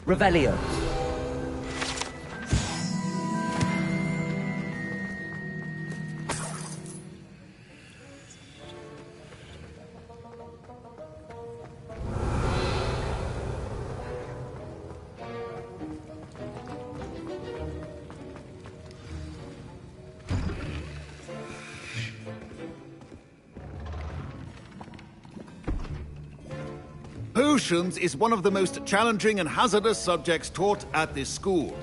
Revelio. Potions is one of the most challenging and hazardous subjects taught at this school.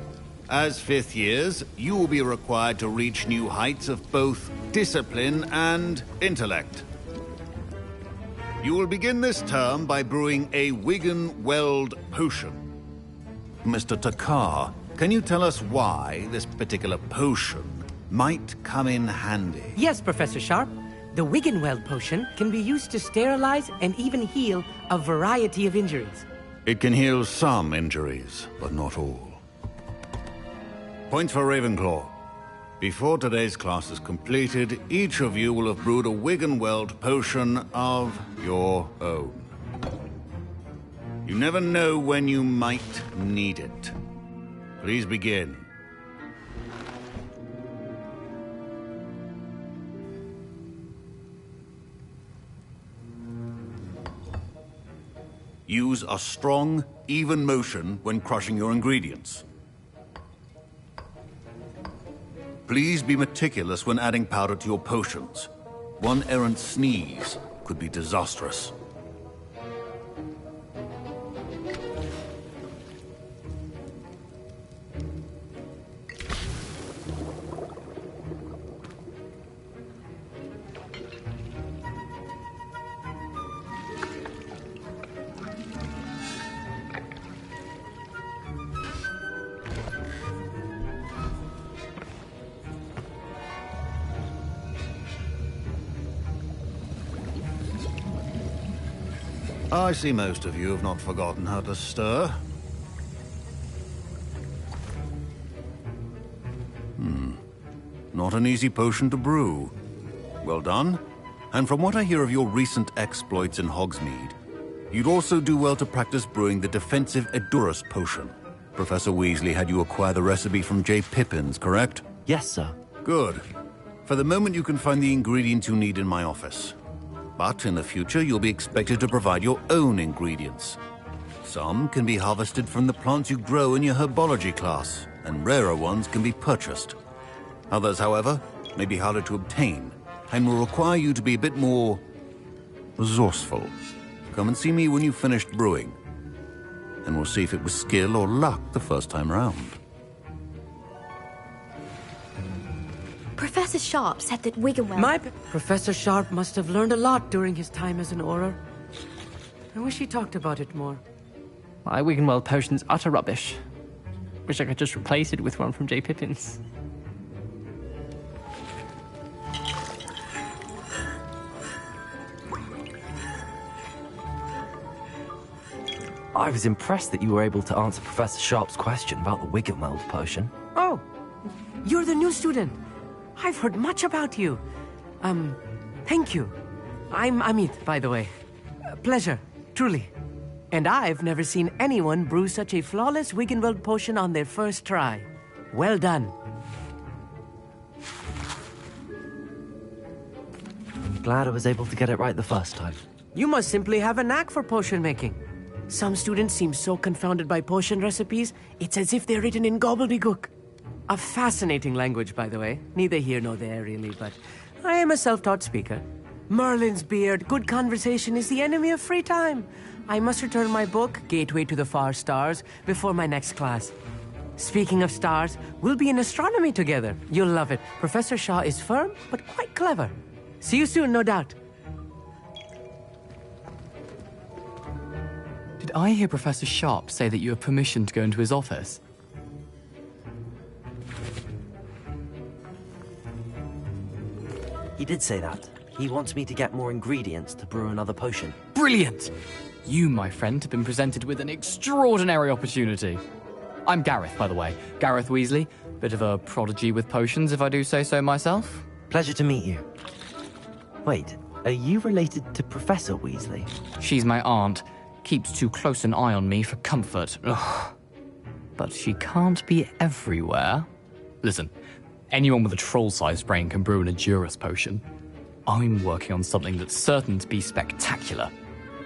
As fifth years, you will be required to reach new heights of both discipline and intellect. You will begin this term by brewing a Wiggenweld potion. Mr. Takar, can you tell us why this particular potion might come in handy? Yes, Professor Sharp. The Wiggenweld potion can be used to sterilize and even heal a variety of injuries. It can heal some injuries, but not all. Point for Ravenclaw. Before today's class is completed, each of you will have brewed a Wiggenweld potion of your own. You never know when you might need it. Please begin. Use a strong, even motion when crushing your ingredients. Please be meticulous when adding powder to your potions. One errant sneeze could be disastrous. I see most of you have not forgotten how to stir. Not an easy potion to brew. Well done. And from what I hear of your recent exploits in Hogsmeade, you'd also do well to practice brewing the defensive Edurus potion. Professor Weasley had you acquire the recipe from J. Pippin's, correct? Yes, sir. Good. For the moment, you can find the ingredients you need in my office. But in the future, you'll be expected to provide your own ingredients. Some can be harvested from the plants you grow in your herbology class, and rarer ones can be purchased. Others, however, may be harder to obtain, and will require you to be a bit more resourceful. Come and see me when you've finished brewing, and we'll see if it was skill or luck the first time round. Professor Sharp said that Wiggenweld... Professor Sharp must have learned a lot during his time as an Auror. I wish he talked about it more. My Wiggenweld potion's utter rubbish. Wish I could just replace it with one from J. Pippin's. I was impressed that you were able to answer Professor Sharp's question about the Wiggenweld potion. Oh, you're the new student. I've heard much about you. Thank you. I'm Amit, by the way. Pleasure, truly. And I've never seen anyone brew such a flawless Wiggenweld potion on their first try. Well done. Glad I was able to get it right the first time. You must simply have a knack for potion making. Some students seem so confounded by potion recipes, it's as if they're written in gobbledygook. A fascinating language, by the way. Neither here nor there, really, but I am a self-taught speaker. Merlin's beard, good conversation is the enemy of free time. I must return my book, Gateway to the Far Stars, before my next class. Speaking of stars, we'll be in astronomy together. You'll love it. Professor Shaw is firm, but quite clever. See you soon, no doubt. Did I hear Professor Sharp say that you have permission to go into his office? He did say that. He wants me to get more ingredients to brew another potion. Brilliant! You, my friend, have been presented with an extraordinary opportunity. I'm Gareth, by the way. Gareth Weasley. Bit of a prodigy with potions, if I do say so myself. Pleasure to meet you. Wait, are you related to Professor Weasley? She's my aunt. Keeps too close an eye on me for comfort. Ugh. but she can't be everywhere. Listen, anyone with a troll-sized brain can brew an Endurus potion. I'm working on something that's certain to be spectacular.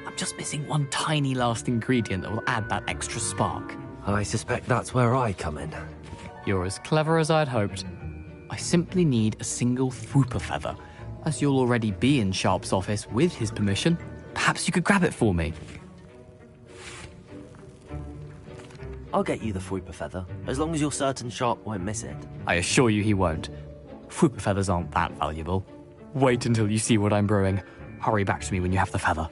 I'm just missing one tiny last ingredient that will add that extra spark. I suspect that's where I come in. You're as clever as I'd hoped. I simply need a single Fwooper feather. As you'll already be in Sharp's office with his permission, perhaps you could grab it for me. I'll get you the Fwooper feather, as long as you're certain Sharp won't miss it. I assure you he won't. Fwooper feathers aren't that valuable. Wait until you see what I'm brewing. Hurry back to me when you have the feather.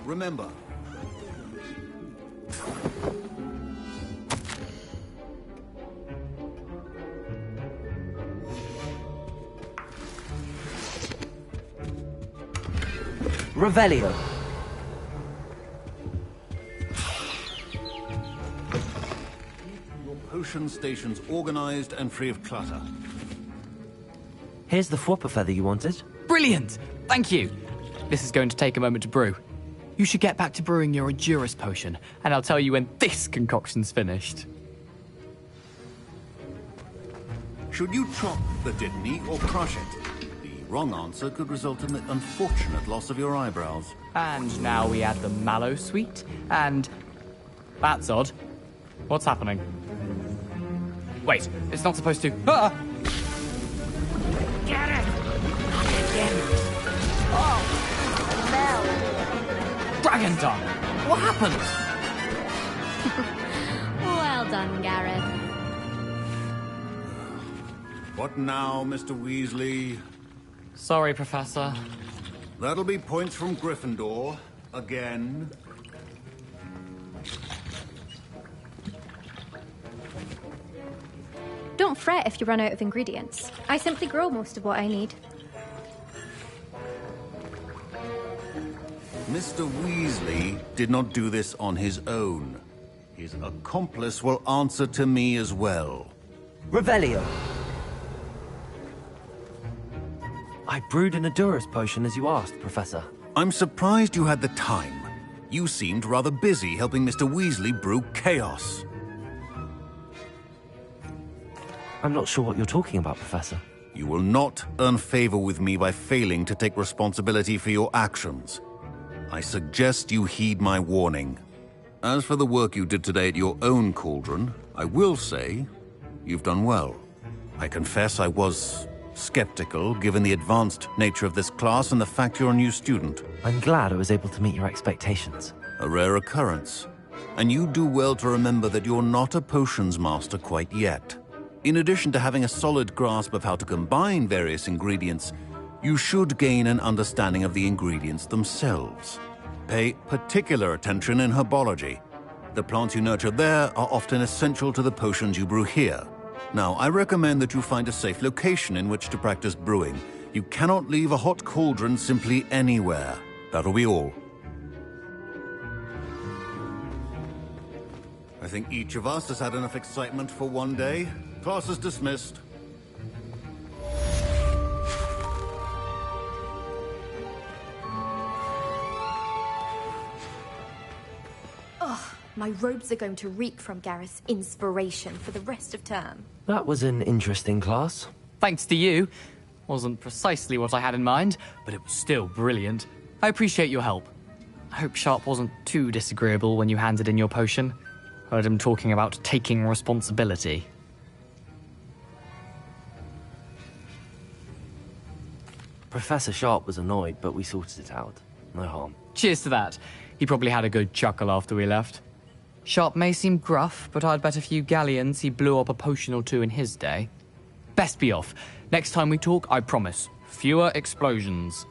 Remember, Revelio. potion stations organized and free of clutter. Here's the Fwooper feather you wanted. Brilliant! Thank you! This is going to take a moment to brew. You should get back to brewing your Endurus potion, and I'll tell you when this concoction's finished. Should you chop the Dittany or crush it? The wrong answer could result in the unfortunate loss of your eyebrows. And now we add the mallow sweet, and... That's odd. What's happening? Wait, it's not supposed to... Ah! Get it! Again. Oh, Mel. Dragon Dung! What happened? Well done, Gareth. What now, Mr. Weasley? Sorry, Professor. That'll be points from Gryffindor. Again. Don't fret if you run out of ingredients. I simply grow most of what I need. Mr. Weasley did not do this on his own. His accomplice will answer to me as well. Revelio. I brewed an Endurus potion as you asked, Professor. I'm surprised you had the time. You seemed rather busy helping Mr. Weasley brew chaos. I'm not sure what you're talking about, Professor. You will not earn favor with me by failing to take responsibility for your actions. I suggest you heed my warning. As for the work you did today at your own cauldron, I will say you've done well. I confess I was skeptical, given the advanced nature of this class and the fact you're a new student. I'm glad I was able to meet your expectations. A rare occurrence. And you do well to remember that you're not a potions master quite yet. In addition to having a solid grasp of how to combine various ingredients, you should gain an understanding of the ingredients themselves. Pay particular attention in herbology. The plants you nurture there are often essential to the potions you brew here. Now, I recommend that you find a safe location in which to practice brewing. You cannot leave a hot cauldron simply anywhere. That'll be all. I think each of us has had enough excitement for one day. Class is dismissed. My robes are going to reek from Gareth's inspiration for the rest of term. That was an interesting class. Thanks to you. Wasn't precisely what I had in mind, but it was still brilliant. I appreciate your help. I hope Sharp wasn't too disagreeable when you handed in your potion. Heard him talking about taking responsibility. Professor Sharp was annoyed, but we sorted it out. No harm. Cheers to that. He probably had a good chuckle after we left. Sharp may seem gruff, but I'd bet a few galleons he blew up a potion or two in his day. Best be off. Next time we talk, I promise, fewer explosions.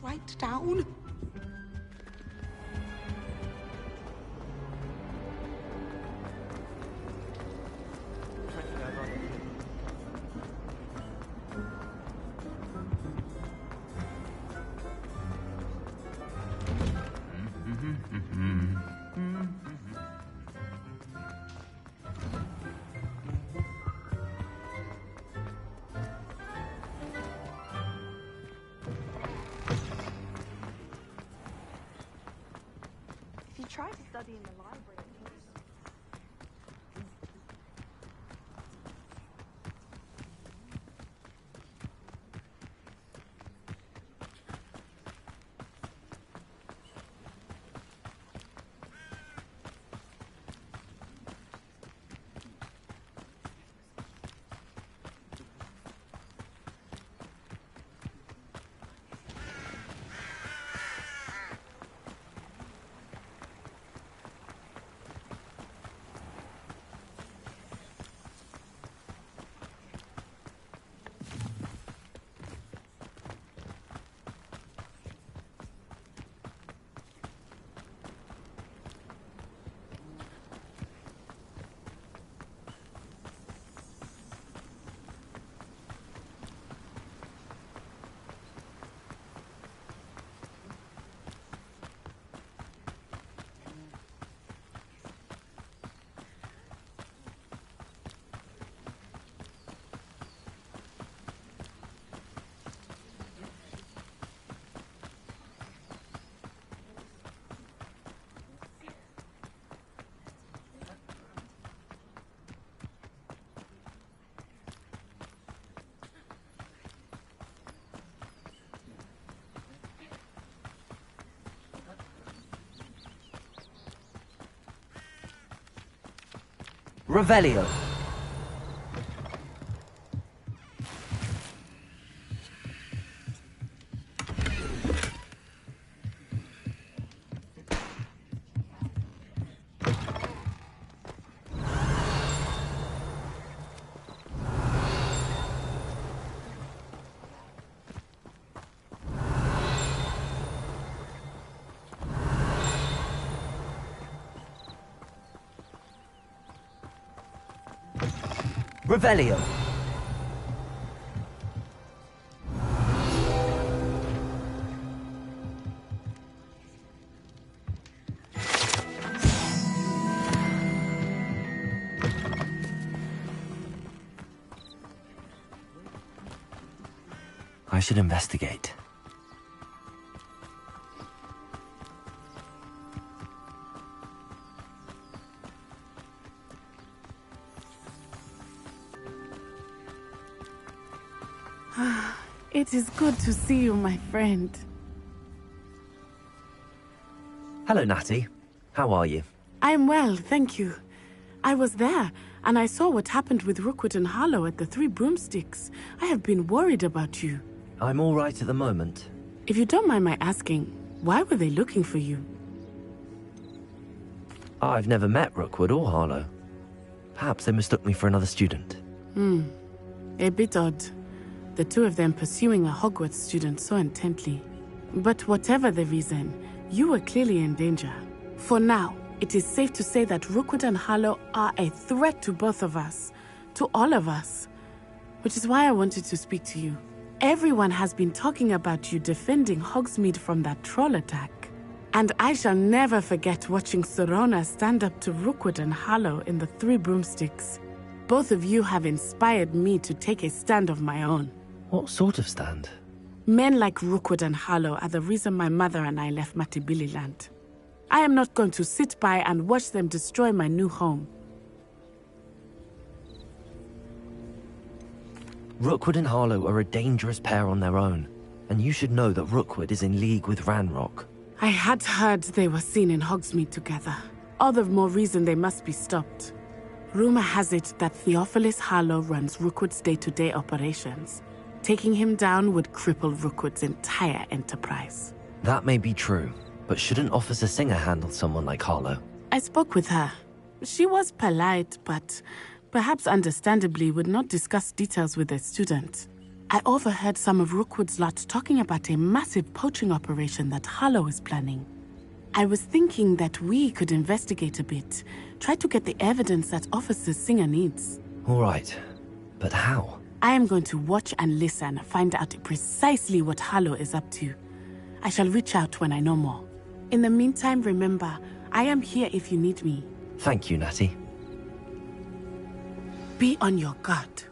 Right down. study in the library. Revelio. Revelio. I should investigate. It is good to see you, my friend. Hello, Natty. How are you? I'm well, thank you. I was there, and I saw what happened with Rookwood and Harlow at the Three Broomsticks. I have been worried about you. I'm all right at the moment. If you don't mind my asking, why were they looking for you? I've never met Rookwood or Harlow. Perhaps they mistook me for another student. A bit odd. The two of them pursuing a Hogwarts student so intently. But whatever the reason, you were clearly in danger. For now, it is safe to say that Rookwood and Harlow are a threat to both of us. To all of us. Which is why I wanted to speak to you. Everyone has been talking about you defending Hogsmeade from that troll attack. And I shall never forget watching Sorona stand up to Rookwood and Harlow in the Three Broomsticks. Both of you have inspired me to take a stand of my own. What sort of stand? Men like Rookwood and Harlow are the reason my mother and I left Matibili land. I am not going to sit by and watch them destroy my new home. Rookwood and Harlow are a dangerous pair on their own, and you should know that Rookwood is in league with Ranrock. I had heard they were seen in Hogsmeade together. All the more reason they must be stopped. Rumor has it that Theophilus Harlow runs Rookwood's day-to-day operations. Taking him down would cripple Rookwood's entire enterprise. That may be true, but shouldn't Officer Singer handle someone like Harlow? I spoke with her. She was polite, but perhaps understandably would not discuss details with a student. I overheard some of Rookwood's lot talking about a massive poaching operation that Harlow is planning. I was thinking that we could investigate a bit, try to get the evidence that Officer Singer needs. All right, but how? I am going to watch and listen, find out precisely what Harlow is up to. I shall reach out when I know more. In the meantime, remember, I am here if you need me. Thank you, Natty. Be on your guard.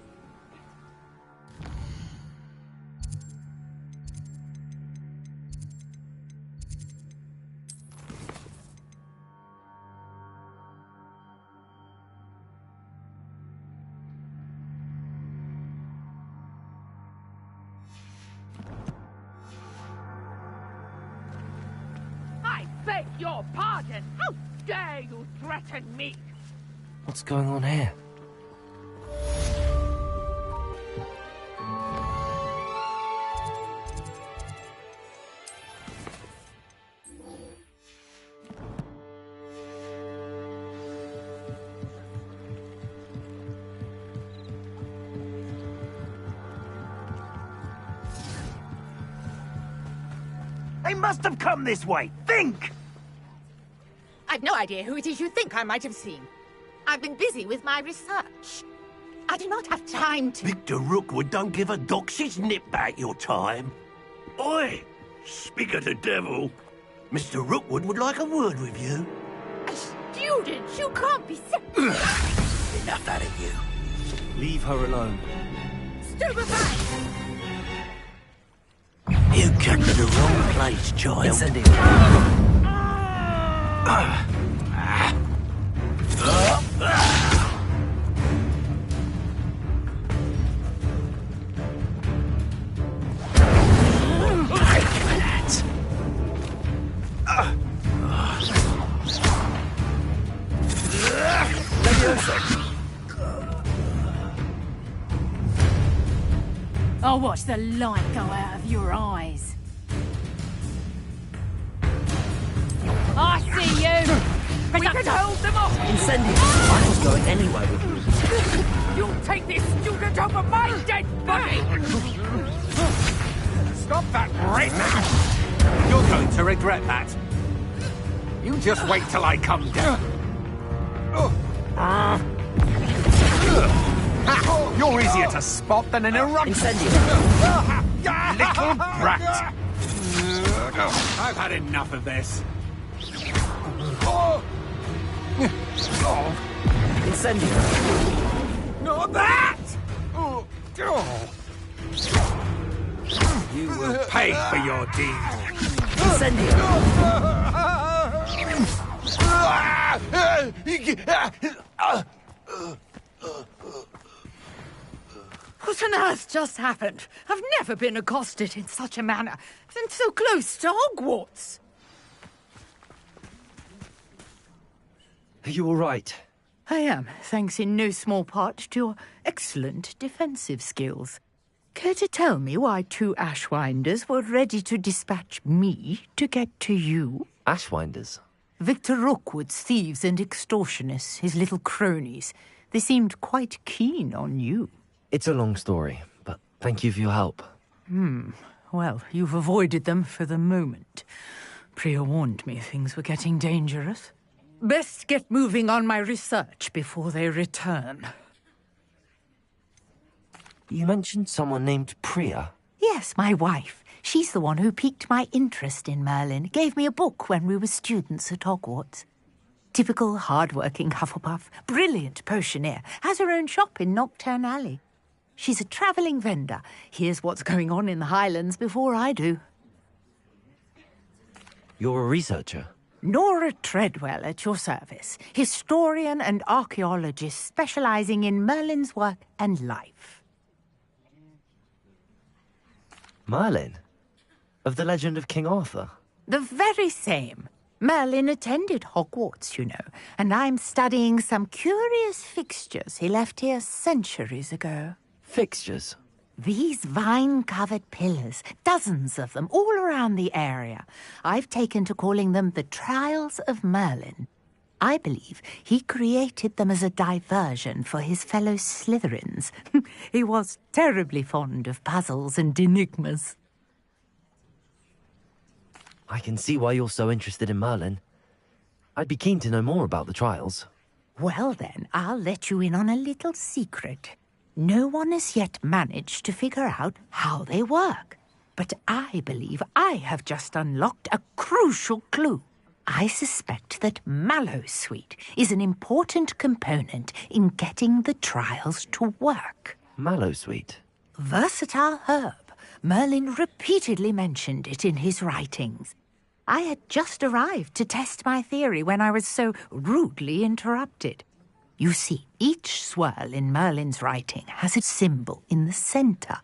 your pardon! How dare you threaten me? What's going on here? They must have come this way. Think! I've no idea who it is you think I might have seen. I've been busy with my research. I do not have time to... Victor Rookwood don't give a doxy's nip back your time. Oi! Speak of the devil. Mr. Rookwood would like a word with you. A student? You can't be so... Enough out of you. Leave her alone. Stupefy! You came to the wrong place, child. Incendio. I'll watch the light go out of your eyes. I see you! We can hold them off! Incendio. I was going anyway with you. You'll take this student over my dead body! Stop that right now! You're going to regret that. You just wait till I come down. You're easier to spot than an eruption. Incendio. Little brat. I've had enough of this. Incendio. Not that! You will pay for your deed. What on earth just happened? I've never been accosted in such a manner, and so close to Hogwarts. Are you all right? I am, thanks in no small part to your excellent defensive skills. Care to tell me why two Ashwinders were ready to dispatch me to get to you? Ashwinders? Victor Rookwood's thieves and extortionists, his little cronies. They seemed quite keen on you. It's a long story, but thank you for your help. Well, you've avoided them for the moment. Priya warned me things were getting dangerous. Best get moving on my research before they return. You mentioned someone named Priya. Yes, my wife. She's the one who piqued my interest in Merlin. Gave me a book when we were students at Hogwarts. Typical hard-working Hufflepuff, brilliant potioneer, has her own shop in Knockturn Alley. She's a travelling vendor. Hears what's going on in the Highlands before I do. You're a researcher? Nora Treadwell at your service. Historian and archaeologist specialising in Merlin's work and life. Merlin? Of the legend of King Arthur? The very same. Merlin attended Hogwarts, you know, and I'm studying some curious fixtures he left here centuries ago. Fixtures? These vine-covered pillars, dozens of them, all around the area. I've taken to calling them the Trials of Merlin. I believe he created them as a diversion for his fellow Slytherins. He was terribly fond of puzzles and enigmas. I can see why you're so interested in Merlin. I'd be keen to know more about the trials. Well then, I'll let you in on a little secret. No one has yet managed to figure out how they work. But I believe I have just unlocked a crucial clue. I suspect that Mallowsweet is an important component in getting the trials to work. Mallowsweet? Versatile herb. Merlin repeatedly mentioned it in his writings. I had just arrived to test my theory when I was so rudely interrupted. You see, each swirl in Merlin's writing has a symbol in the centre.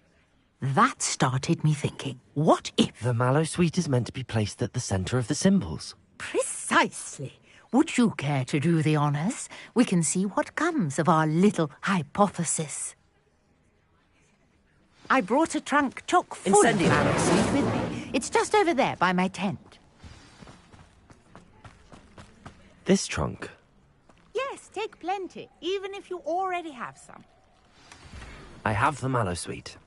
That started me thinking, what if... The Mallowsweet is meant to be placed at the centre of the symbols. Precisely. Would you care to do the honors? We can see what comes of our little hypothesis. I brought a trunk chock full of mallow sweet with me. It's just over there by my tent. This trunk? Yes, take plenty, even if you already have some. I have the mallow sweet.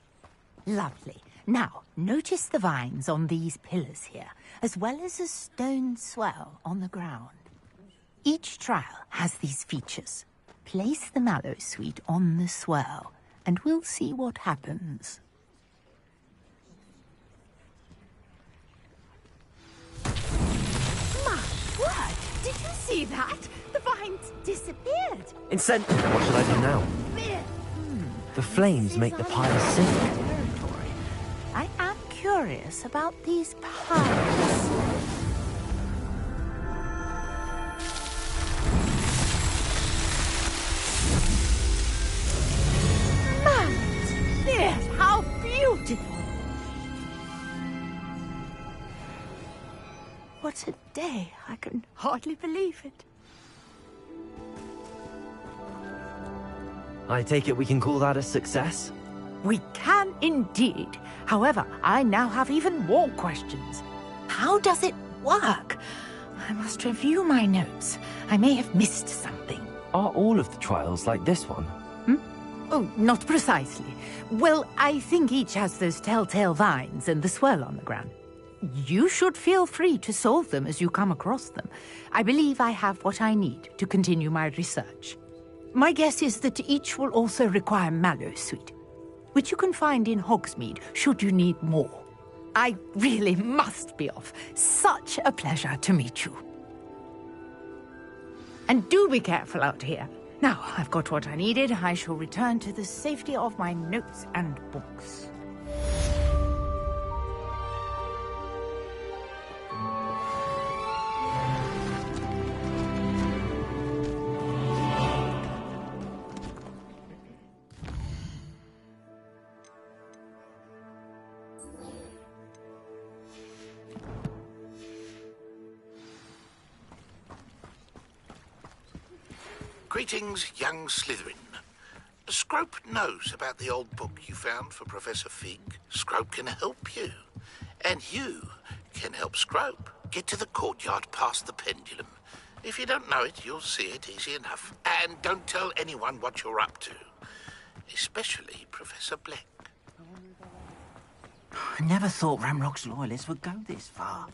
Lovely. Now, notice the vines on these pillars here, as well as a stone swell on the ground. Each trial has these features. Place the mallow sweet on the swell, and we'll see what happens. My word! Did you see that? The vines disappeared. What should I do now? The flames make the pile sink. I am curious about these piles. Yes, how beautiful! What a day. I can hardly believe it. I take it we can call that a success? We can indeed. However, I now have even more questions. How does it work? I must review my notes. I may have missed something. Are all of the trials like this one? Oh, not precisely. Well, I think each has those telltale vines and the swirl on the ground. You should feel free to solve them as you come across them. I believe I have what I need to continue my research. My guess is that each will also require mallow sweet, which you can find in Hogsmeade should you need more. I really must be off. Such a pleasure to meet you. And do be careful out here. Now, I've got what I needed. I shall return to the safety of my notes and books. Greetings, young Slytherin. Scrope knows about the old book you found for Professor Fig. Scrope can help you. And you can help Scrope. Get to the courtyard past the pendulum. If you don't know it, you'll see it easy enough. And don't tell anyone what you're up to. Especially Professor Black. I never thought Ramrock's loyalists would go this far.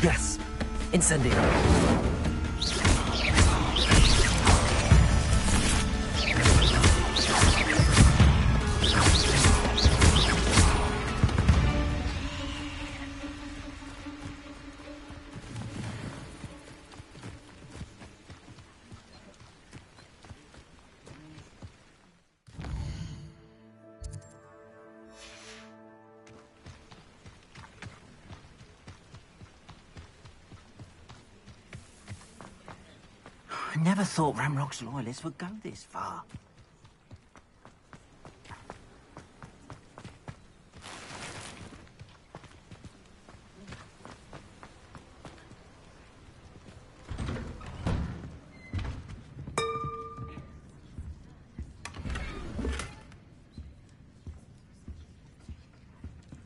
Yes. Incendio. I never thought Ramrock's loyalists would go this far.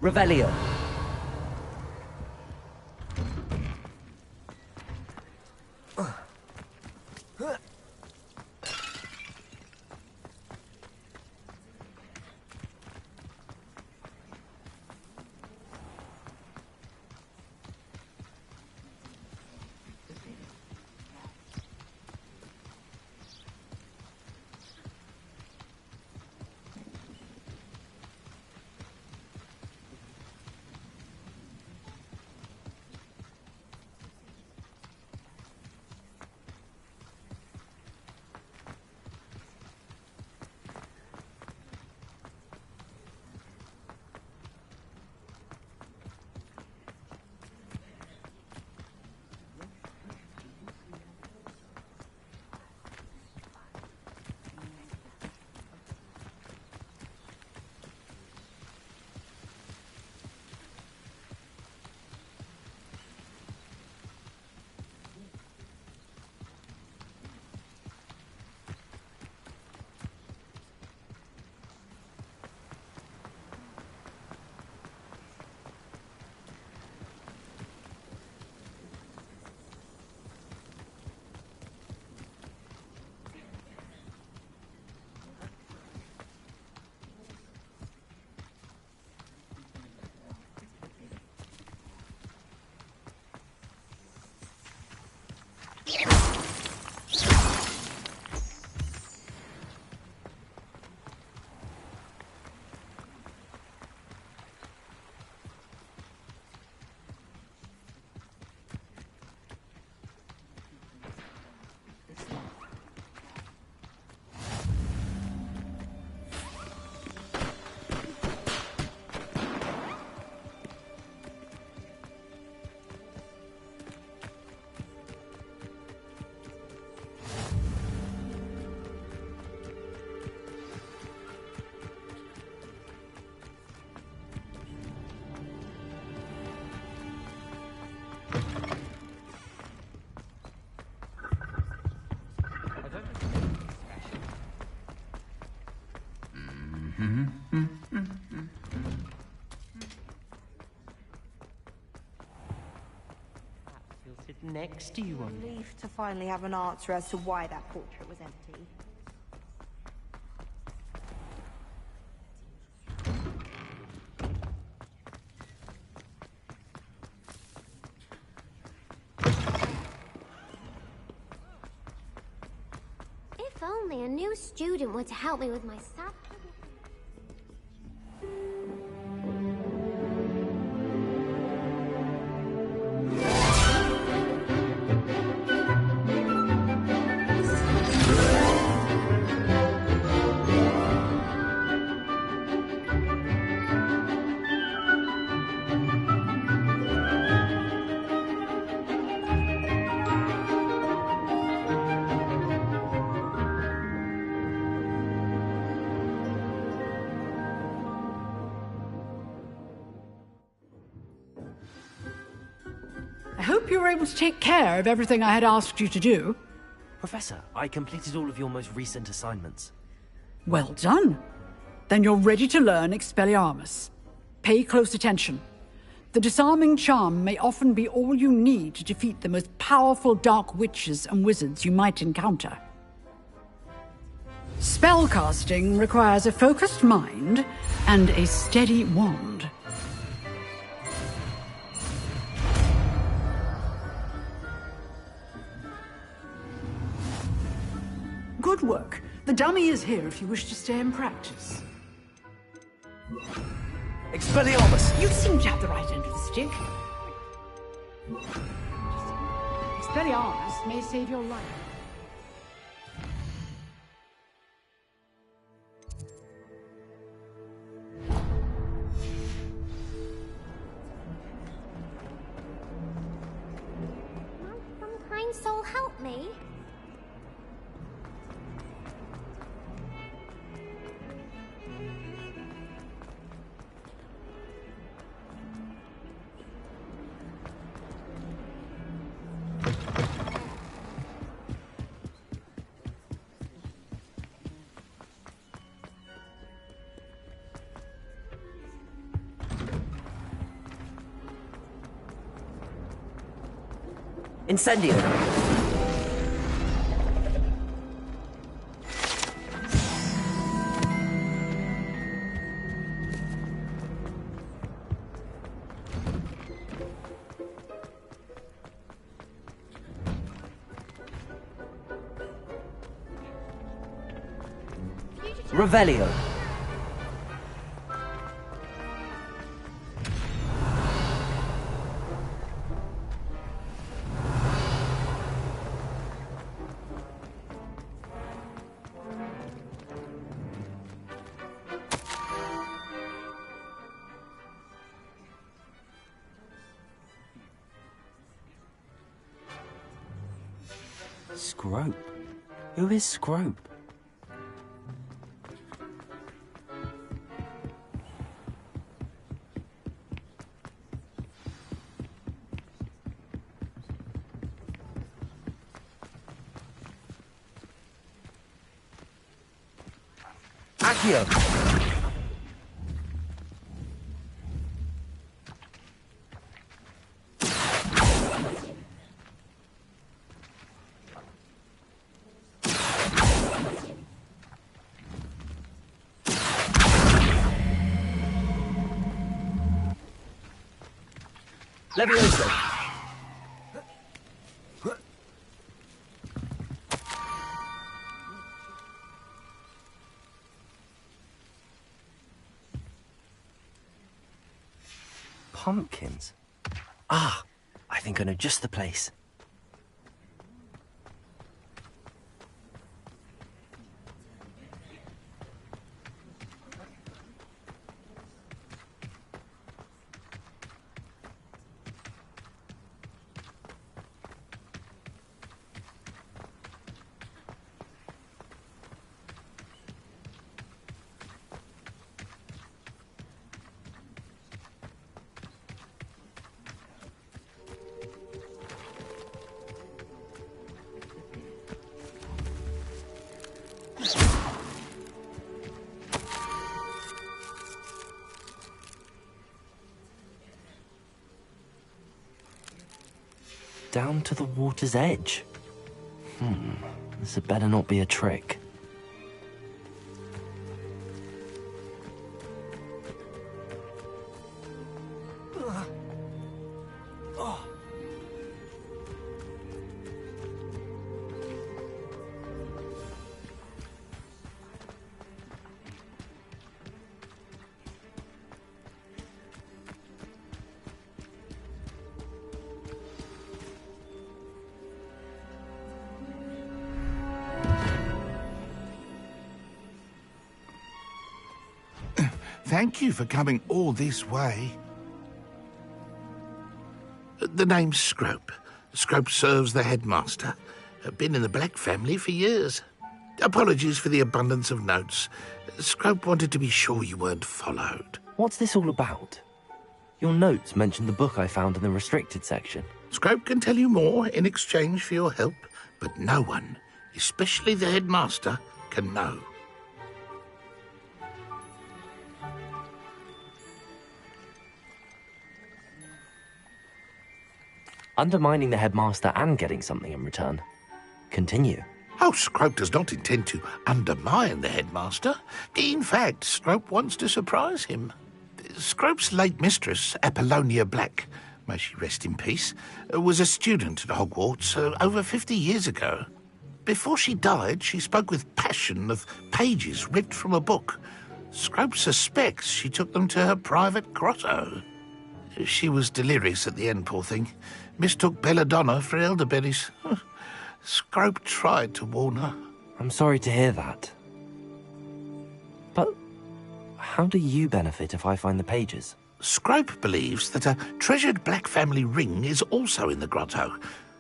Revelio. Next to you on Relieved to finally have an answer as to why that portrait was empty. If only a new student were to help me with my sap. I hope you were able to take care of everything I had asked you to do. Professor, I completed all of your most recent assignments. Well done. Then you're ready to learn Expelliarmus. Pay close attention. The disarming charm may often be all you need to defeat the most powerful dark witches and wizards you might encounter. Spellcasting requires a focused mind and a steady wand. Good work. The dummy is here if you wish to stay and practice. Expelliarmus! You seem to have the right end of the stick. Expelliarmus may save your life. Some kind soul help me. Incendio! Revelio. Scrope? Who is Scrope? Accio! Levioso! Pumpkins? Ah, I think I know just the place. Down to the water's edge. This had better not be a trick. Thank you for coming all this way. The name's Scrope. Scrope serves the headmaster. Been in the Black family for years. Apologies for the abundance of notes. Scrope wanted to be sure you weren't followed. What's this all about? Your notes mentioned the book I found in the restricted section. Scrope can tell you more in exchange for your help, but no one, especially the headmaster, can know. Undermining the headmaster and getting something in return. Continue. Oh, Scrope does not intend to undermine the headmaster. In fact, Scrope wants to surprise him. Scrope's late mistress, Apollonia Black, may she rest in peace, was a student at Hogwarts over 50 years ago. Before she died, she spoke with passion of pages ripped from a book. Scrope suspects she took them to her private grotto. She was delirious at the end, poor thing. Mistook belladonna for elderberries. Scrope tried to warn her. I'm sorry to hear that. But how do you benefit if I find the pages? Scrope believes that a treasured Black family ring is also in the grotto.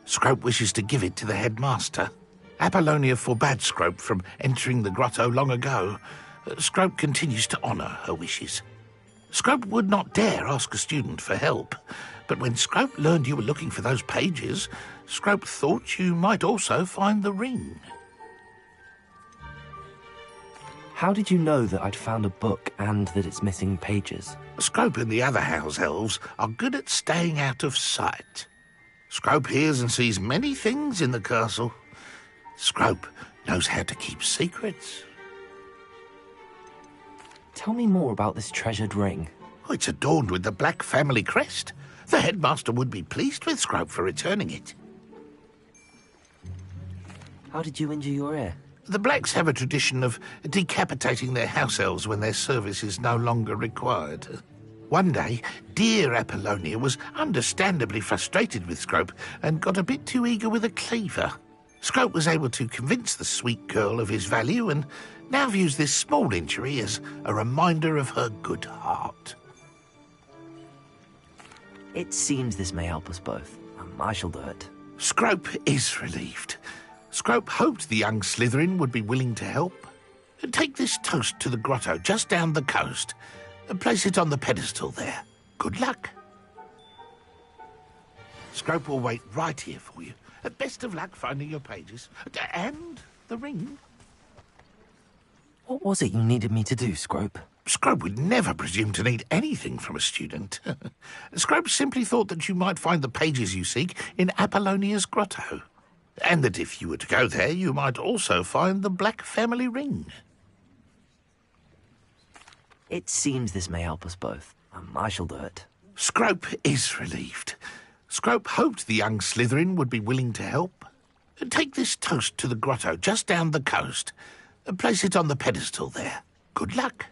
Scrope wishes to give it to the headmaster. Apollonia forbade Scrope from entering the grotto long ago. Scrope continues to honour her wishes. Scrope would not dare ask a student for help, but when Scrope learned you were looking for those pages, Scrope thought you might also find the ring. How did you know that I'd found a book and that it's missing pages? Scrope and the other house elves are good at staying out of sight. Scrope hears and sees many things in the castle. Scrope knows how to keep secrets. Tell me more about this treasured ring. Oh, it's adorned with the Black family crest. The headmaster would be pleased with Scrope for returning it. How did you injure your ear? The Blacks have a tradition of decapitating their house elves when their service is no longer required. One day, dear Apollonia was understandably frustrated with Scrope and got a bit too eager with a cleaver. Scrope was able to convince the sweet girl of his value and now views this small injury as a reminder of her good heart. It seems this may help us both. I shall do it. Scrope is relieved. Scrope hoped the young Slytherin would be willing to help. Take this toast to the grotto just down the coast and place it on the pedestal there. Good luck. Scrope will wait right here for you. Best of luck finding your pages. And the ring. What was it you needed me to do, Scrope? Scrope would never presume to need anything from a student. Scrope simply thought that you might find the pages you seek in Apollonia's grotto. And that if you were to go there, you might also find the Black family ring. It seems this may help us both. I shall do it. Scrope is relieved. Scrope hoped the young Slytherin would be willing to help. Take this toast to the grotto just down the coast and place it on the pedestal there. Good luck.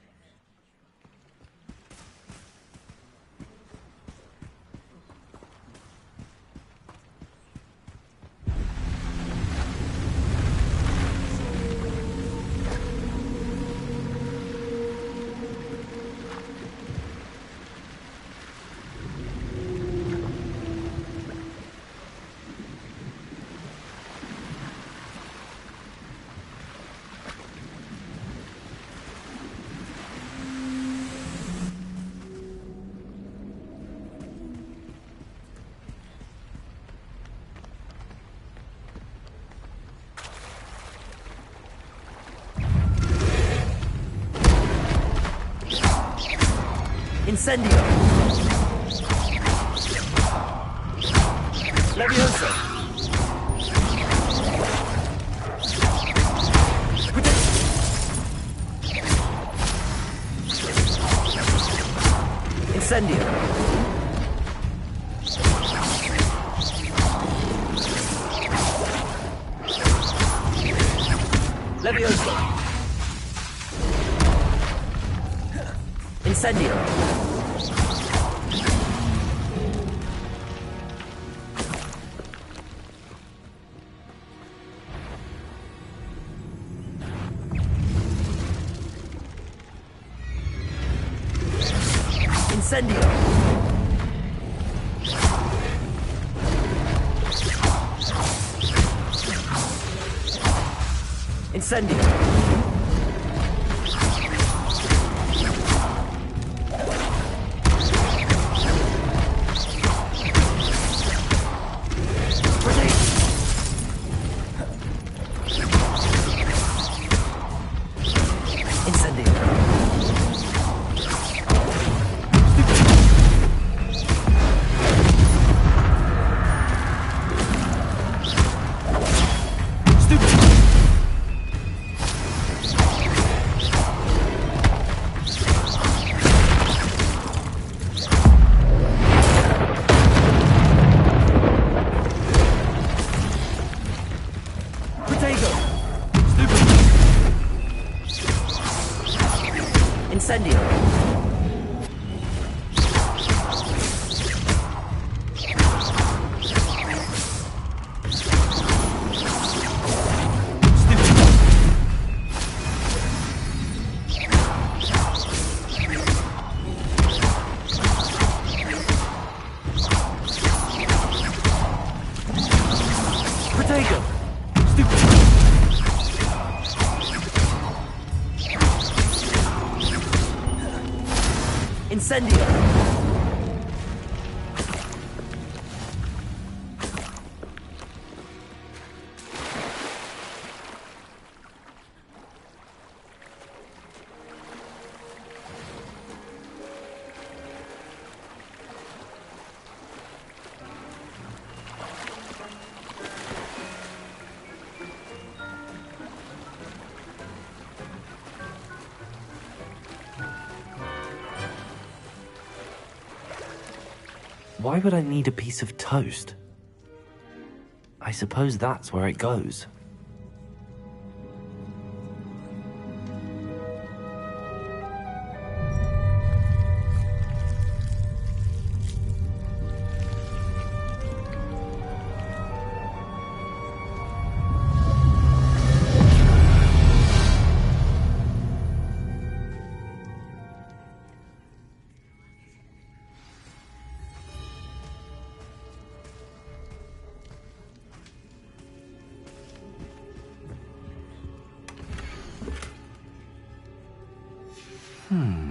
Incendio! Leviosa! Incendio! Leviosa! Incendio! Incendio! Incendio! Incendio! Protego! Incendio! Why would I need a piece of toast? I suppose that's where it goes.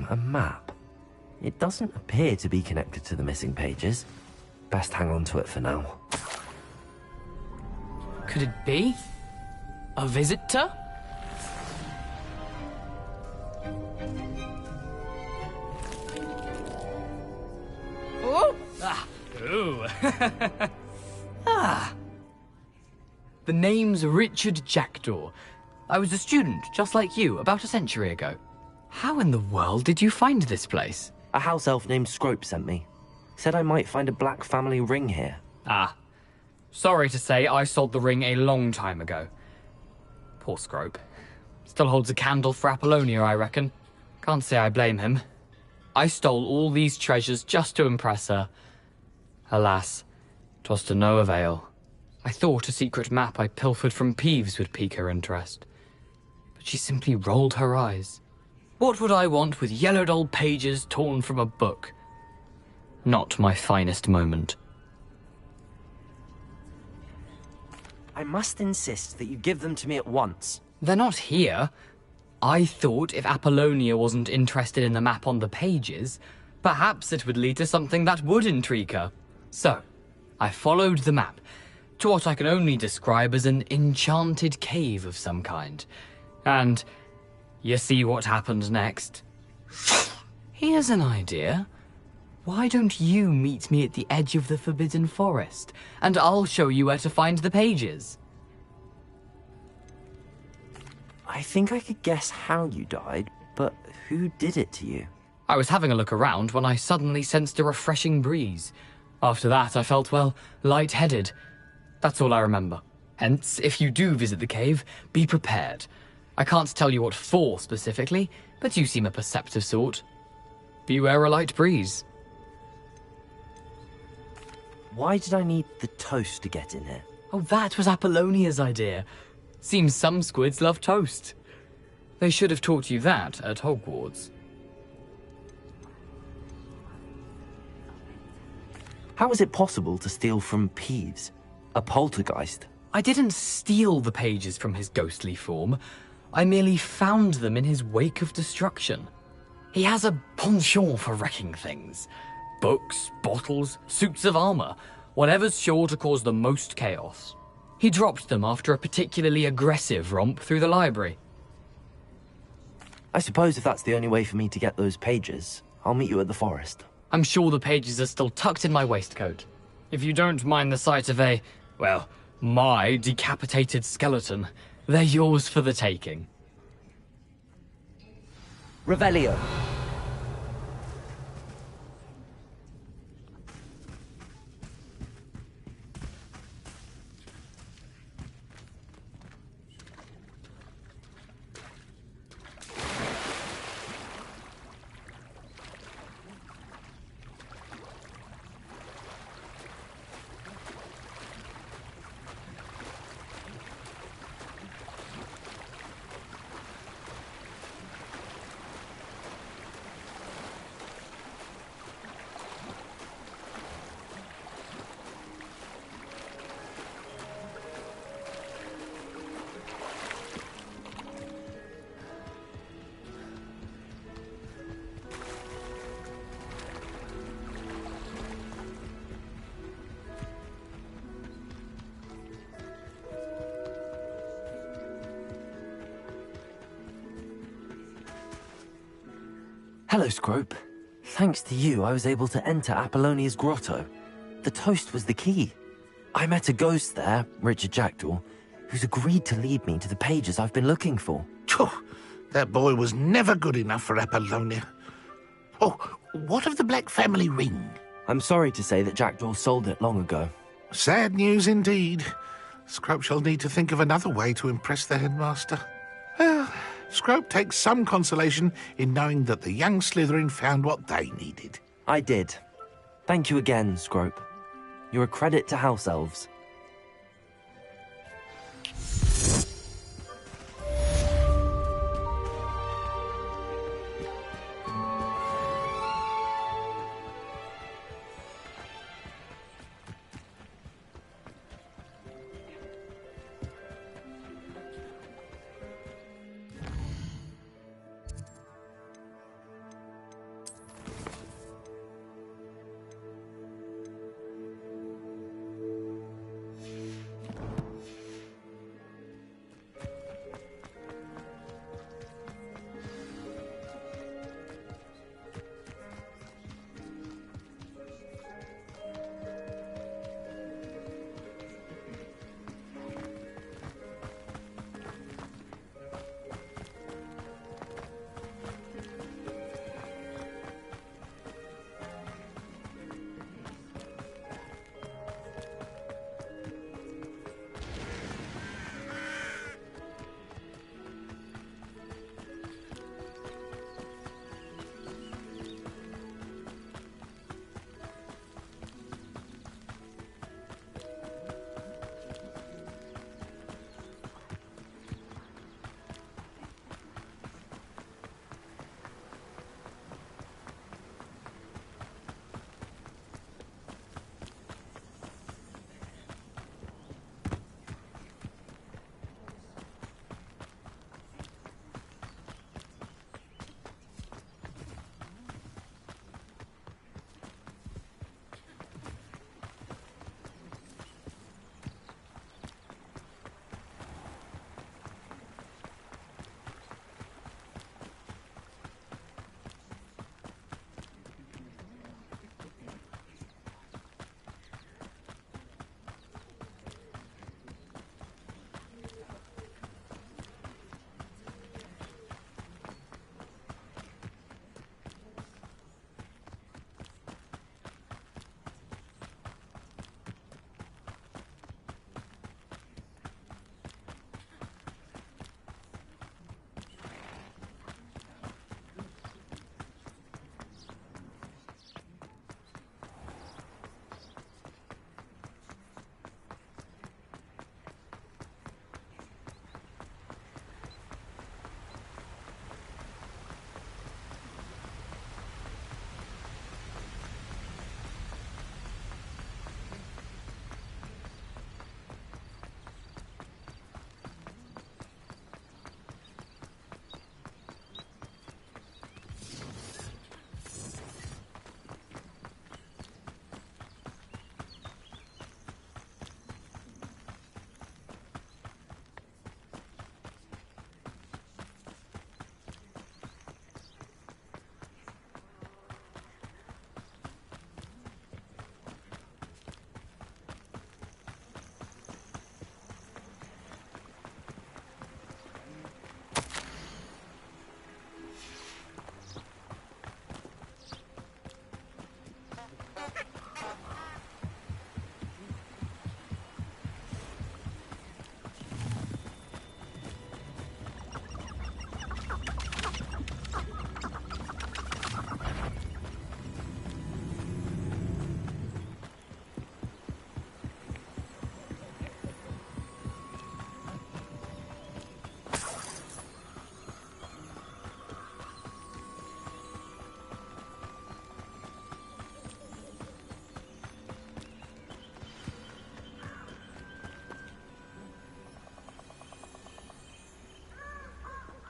A map. It doesn't appear to be connected to the missing pages. Best hang on to it for now. Could it be? A visitor? Oh! Ah! Ooh! Ah! The name's Richard Jackdaw. I was a student, just like you, about a century ago. How in the world did you find this place? A house elf named Scrope sent me. Said I might find a black family ring here. Ah. Sorry to say, I sold the ring a long time ago. Poor Scrope. Still holds a candle for Apollonia, I reckon. Can't say I blame him. I stole all these treasures just to impress her. Alas, 'twas to no avail. I thought a secret map I pilfered from Peeves would pique her interest. But she simply rolled her eyes. What would I want with yellowed old pages torn from a book? Not my finest moment. I must insist that you give them to me at once. They're not here. I thought if Apollonia wasn't interested in the map on the pages, perhaps it would lead to something that would intrigue her. So, I followed the map to what I can only describe as an enchanted cave of some kind. And you see what happened next? Here's an idea. Why don't you meet me at the edge of the Forbidden Forest, and I'll show you where to find the pages? I think I could guess how you died, but who did it to you? I was having a look around when I suddenly sensed a refreshing breeze. After that, I felt, well, lightheaded. That's all I remember. Hence, if you do visit the cave, be prepared. I can't tell you what for specifically, but you seem a perceptive sort. Beware a light breeze. Why did I need the toast to get in here? Oh, that was Apollonia's idea. Seems some squids love toast. They should have taught you that at Hogwarts. How is it possible to steal from Peeves? A poltergeist? I didn't steal the pages from his ghostly form. I merely found them in his wake of destruction. He has a penchant for wrecking things. Books, bottles, suits of armor, whatever's sure to cause the most chaos. He dropped them after a particularly aggressive romp through the library. I suppose if that's the only way for me to get those pages, I'll meet you at the forest. I'm sure the pages are still tucked in my waistcoat. If you don't mind the sight of a, well, my decapitated skeleton, they're yours for the taking. Revelio. Hello, Scrope. Thanks to you, I was able to enter Apollonia's grotto. The toast was the key. I met a ghost there, Richard Jackdaw, who's agreed to lead me to the pages I've been looking for. That boy was never good enough for Apollonia. Oh, what of the Black family ring? I'm sorry to say that Jackdaw sold it long ago. Sad news indeed. Scrope shall need to think of another way to impress the headmaster. Well, Scrope takes some consolation in knowing that the young Slytherin found what they needed. I did. Thank you again, Scrope. You're a credit to House Elves.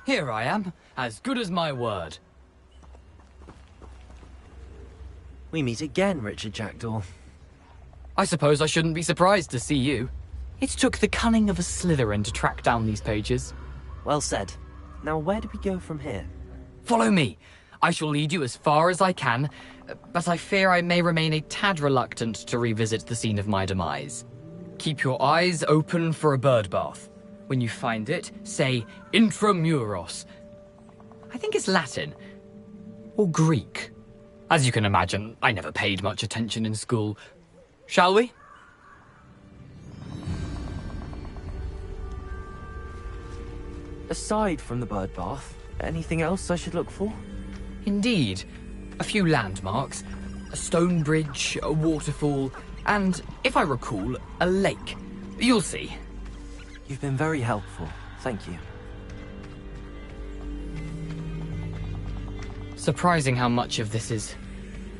Here I am, as good as my word. We meet again, Richard Jackdaw. I suppose I shouldn't be surprised to see you. It took the cunning of a Slytherin to track down these pages. Well said. Now where do we go from here? Follow me. I shall lead you as far as I can, but I fear I may remain a tad reluctant to revisit the scene of my demise. Keep your eyes open for a bird bath. When you find it, say intramuros. I think it's Latin. Or Greek. As you can imagine, I never paid much attention in school. Shall we? Aside from the bird bath, anything else I should look for? Indeed. A few landmarks, a stone bridge, a waterfall, and, if I recall, a lake. You'll see. You've been very helpful. Thank you. Surprising how much of this is,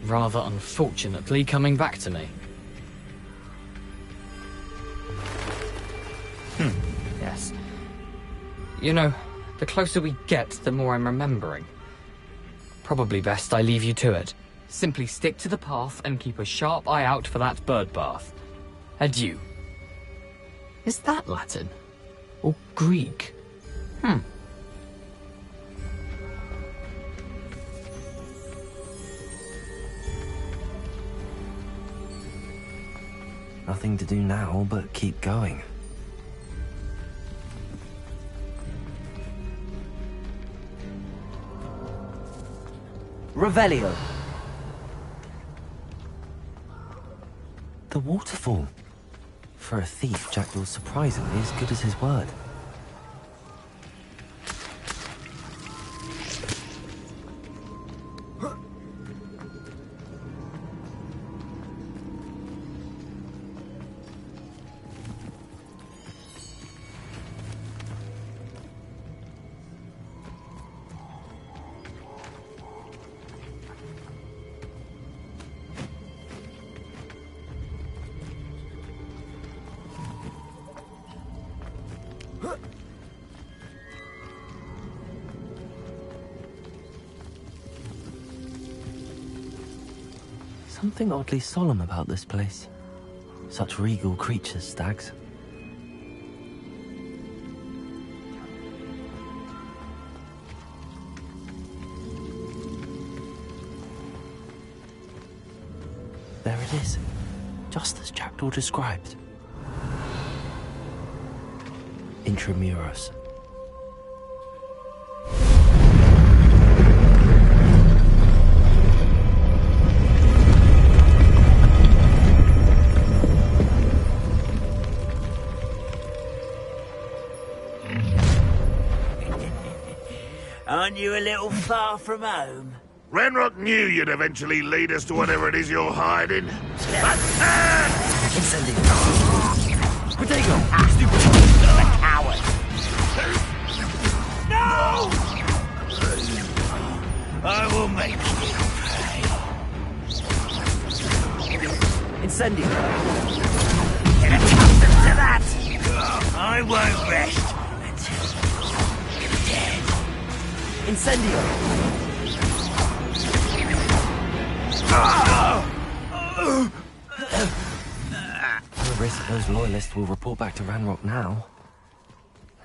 rather unfortunately, coming back to me. Yes. You know, the closer we get, the more I'm remembering. Probably best I leave you to it. Simply stick to the path and keep a sharp eye out for that bird bath. Adieu. Is that Latin? Or Greek? Nothing to do now but keep going. Revelio. The waterfall. For a thief, Jackdaw's surprisingly as good as his word. Something oddly solemn about this place. Such regal creatures, stags. There it is, just as Jackdaw described. Intramuros. Aren't you a little far from home? Ranrock knew you'd eventually lead us to whatever it is you're hiding. Incendio. Potato! Stupid coward! No! I will make you pay. Incendio. Get accustomed to that! I won't rest until you're dead. Incendio. The risk those loyalists will report back to Ranrock now.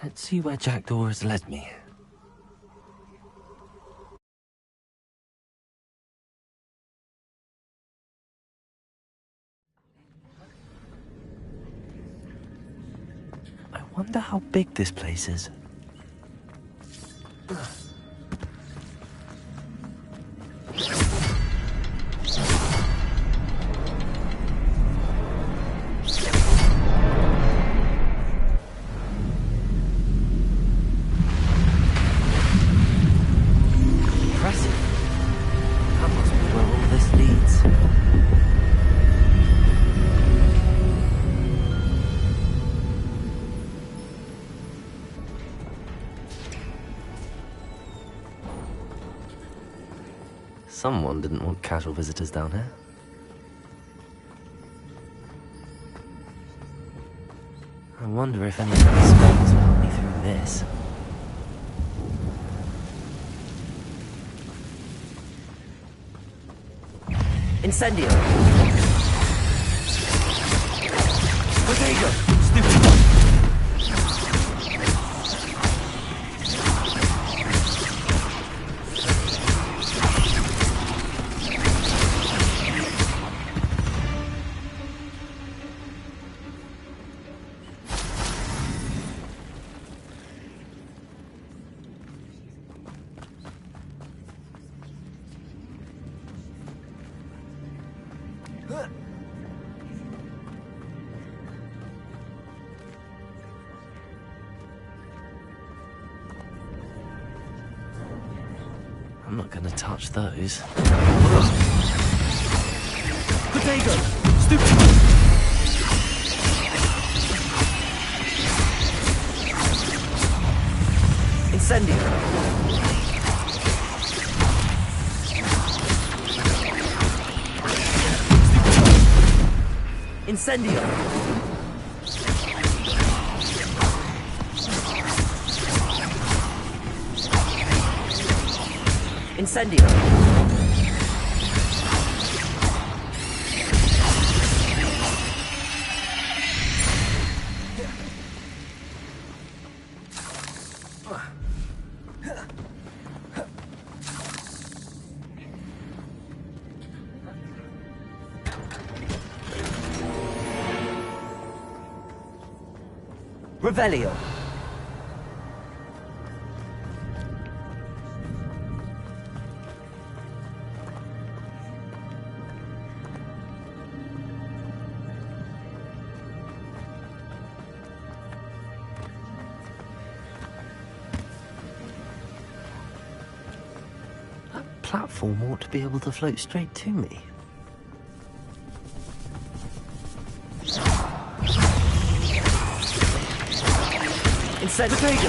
Let's see where Jackdaw has led me. I wonder how big this place is. Impressive. That must be where all this leads. Someone didn't want casual visitors down here. I wonder if any of these spells will help me through this. Incendio! Potato! Stupid! I'm not gonna touch those. Potato! Stupid! Incendio! Incendio! Incendio! Revelio. That platform ought to be able to float straight to me. Potato!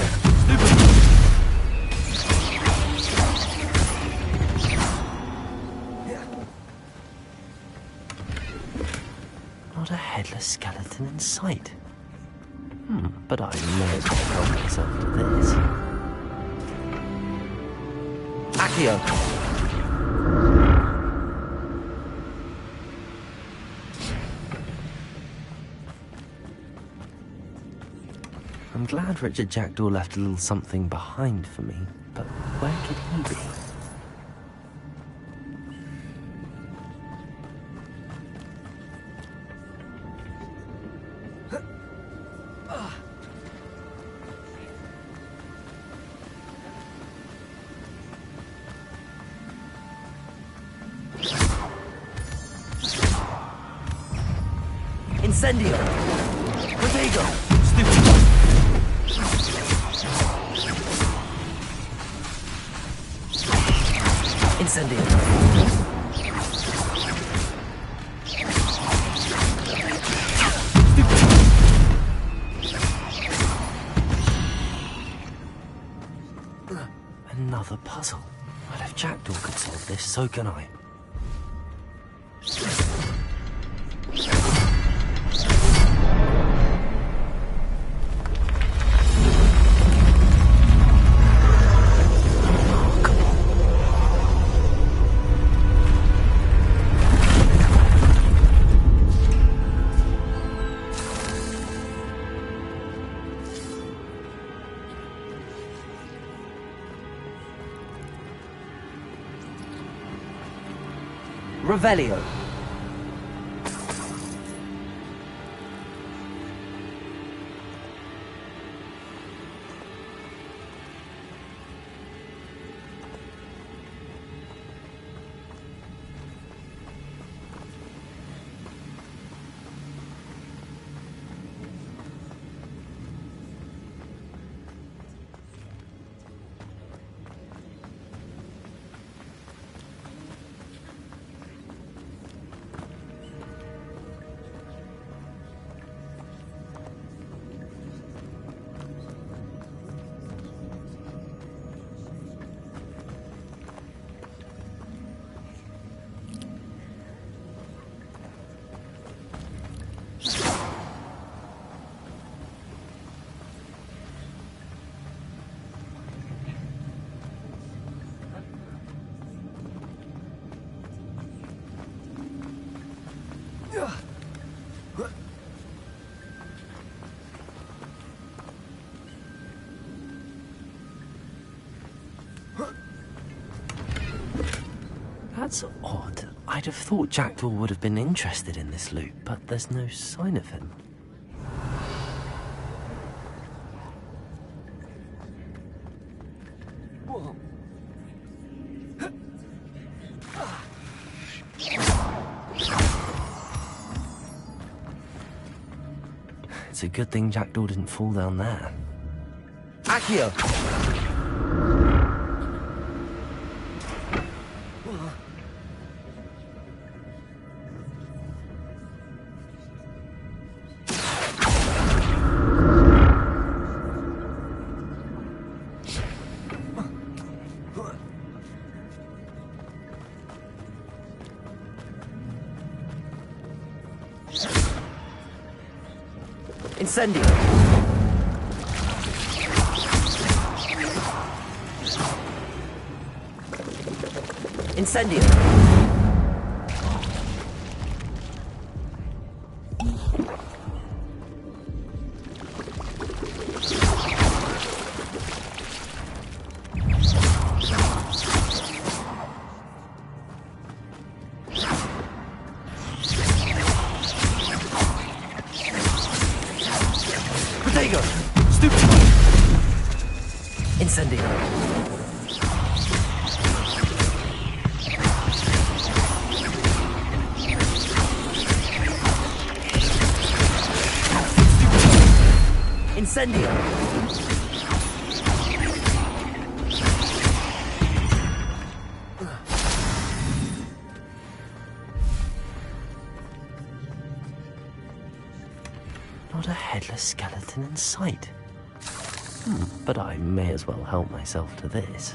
Not a headless skeleton in sight. But I may as well help myself to this. Accio! I'm glad Richard Jackdaw left a little something behind for me, but where could he be? Incendio! Potato! Incendio! Another puzzle. Well, if Jackdaw could solve this, so can I. Revelio. That's odd. I'd have thought Jackdaw would have been interested in this loot, but there's no sign of him. It's a good thing Jackdaw didn't fall down there. Accio! Incendio! Incendio! Protego! Stupefy! Incendio! Incendio! Not a headless skeleton in sight. But I may as well help myself to this.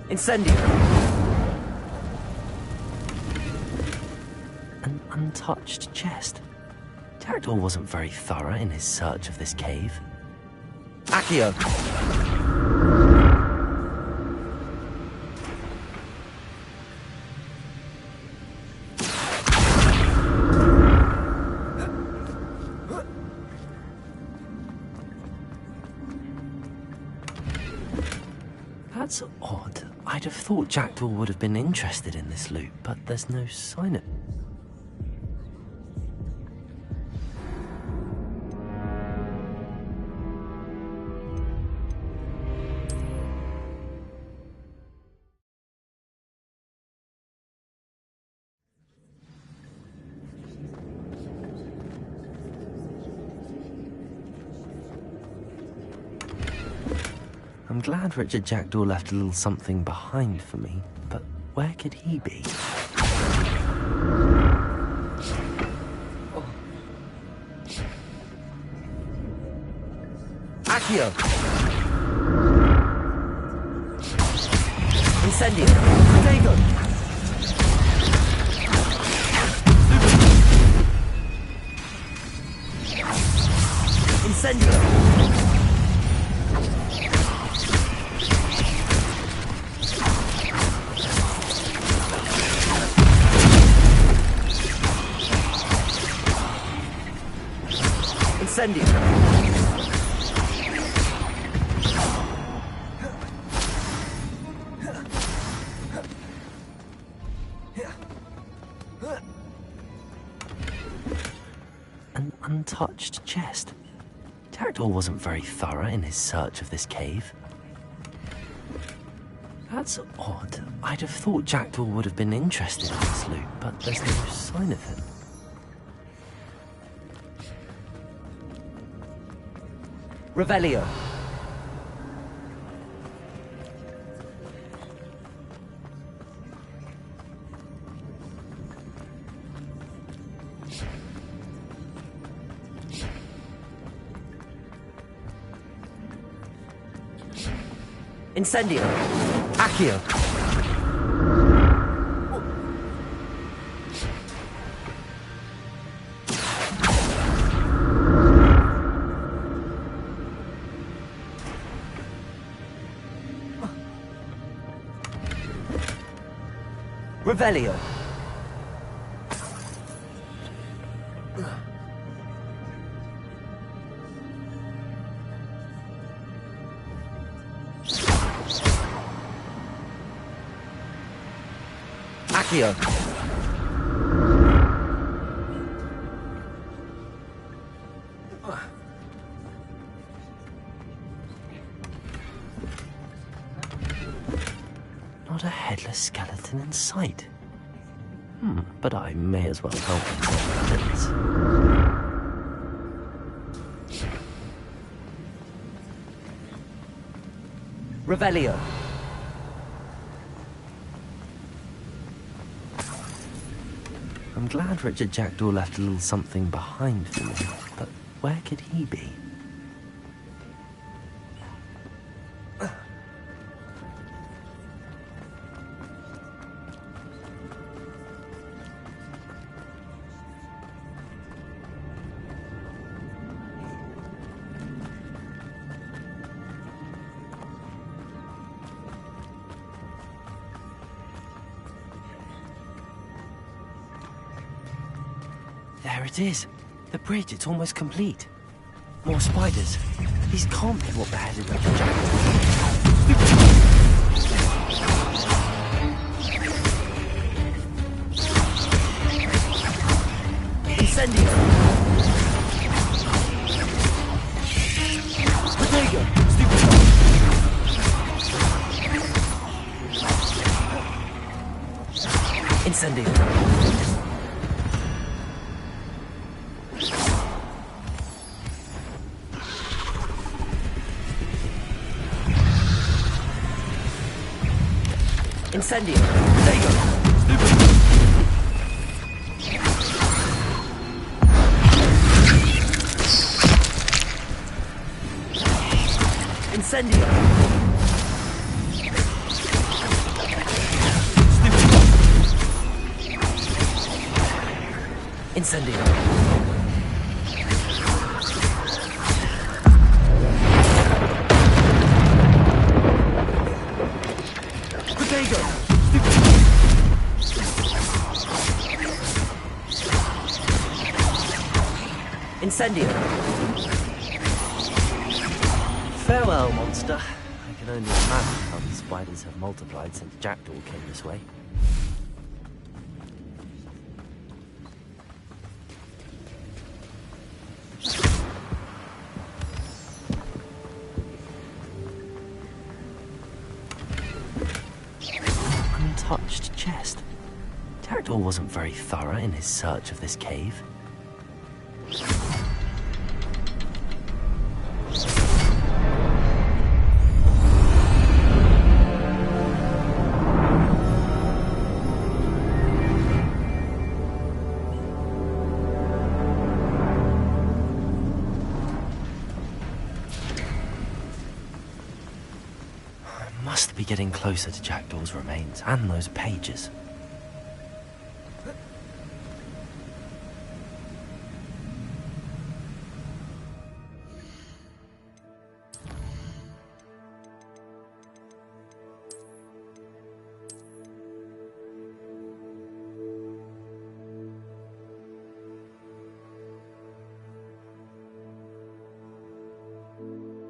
Incendio! An untouched chest. Jackdaw wasn't very thorough in his search of this cave. Accio! That's odd. I'd have thought Jackdaw would have been interested in this loot, but there's no sign of... I'm glad Richard Jackdaw left a little something behind for me, but where could he be? Accio! Incendio! Protego! Incendio! Incendio! An untouched chest. Jackdaw wasn't very thorough in his search of this cave. That's odd. I'd have thought Jackdaw would have been interested in this loot, but there's no sign of him. Revelio. Incendio. Accio. Revelio. Accio. headless skeleton in sight. But I may as well help this. Revelio. I'm glad Richard Jackdaw left a little something behind for me, but where could he be? There it is. The bridge, it's almost complete. More spiders. These can't be what beheaded Richard Jackdaw. Incendio! Potato! Incendio! Incendio! There you go! Incendio! Incendio! Incendio! Farewell, monster. I can only imagine how these spiders have multiplied since Jackdaw came this way. Untouched chest. Jackdaw wasn't very thorough in his search of this cave. Must be getting closer to Jackdaw's remains and those pages.